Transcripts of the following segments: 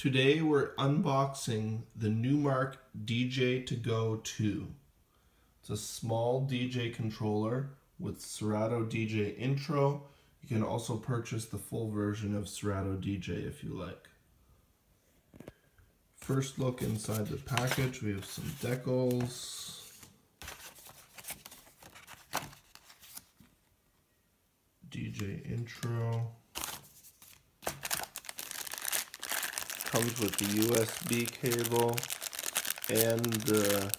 Today we're unboxing the Numark DJ2GO2. It's a small DJ controller with Serato DJ intro. You can also purchase the full version of Serato DJ if you like. First look inside the package, we have some decals. DJ intro. Comes with the USB cable and the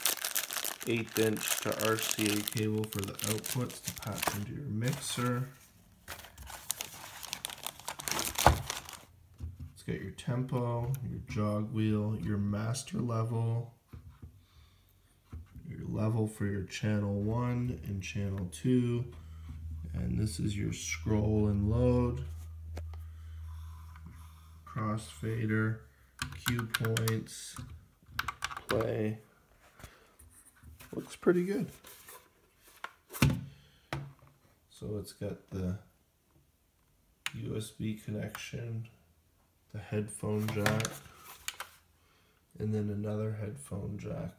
1/8" to RCA cable for the outputs to patch into your mixer. It's got your tempo, your jog wheel, your master level, your level for your channel 1 and channel 2, and this is your scroll and load. Crossfader, cue points, play. Looks pretty good. So it's got the USB connection, the headphone jack, and then another headphone jack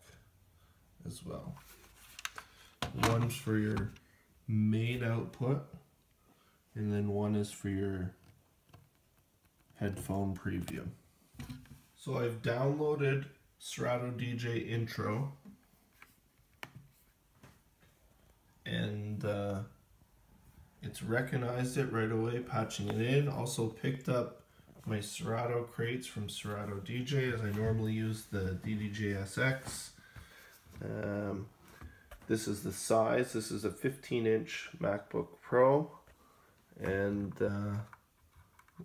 as well. One's for your main output, and then one is for your headphone preview. So I've downloaded Serato DJ intro, and it's recognized it right away, patching it in. Also picked up my Serato crates from Serato DJ, as I normally use the DDJ-SX. This is the size. This is a 15-inch MacBook Pro, and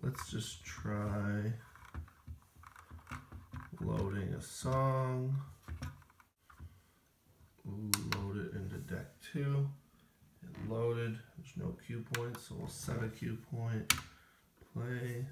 let's just try loading a song. Load it into deck 2. It loaded. There's no cue point, so we'll set a cue point. Play.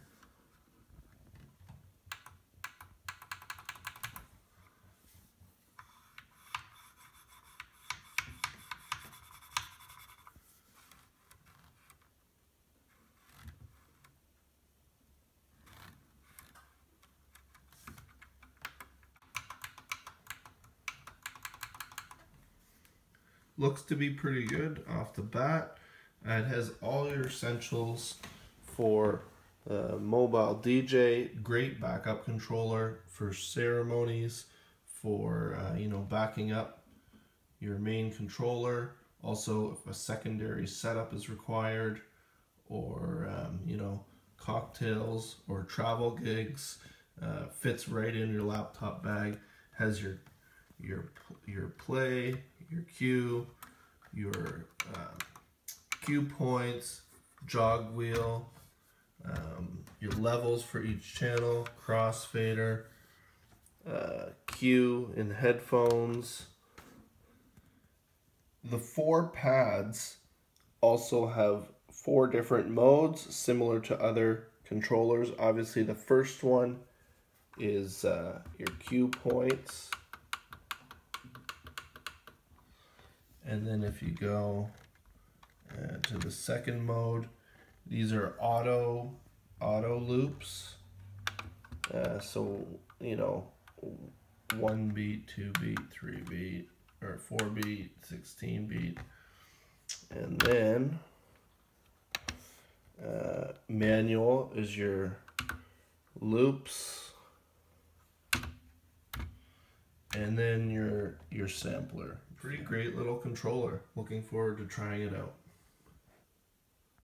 Looks to be pretty good off the bat. It has all your essentials for mobile DJ, great backup controller for ceremonies, for backing up your main controller. Also, if a secondary setup is required, or cocktails or travel gigs, fits right in your laptop bag. Has your play, your cue, your cue points, jog wheel, your levels for each channel, crossfader, cue and headphones. The 4 pads also have 4 different modes similar to other controllers. Obviously the first one is your cue points. And then if you go to the second mode, these are auto loops. So 1 beat, 2 beat, 3 beat, or 4 beat, 16 beat. And then manual is your loops. And then your sampler. Pretty great little controller. Looking forward to trying it out.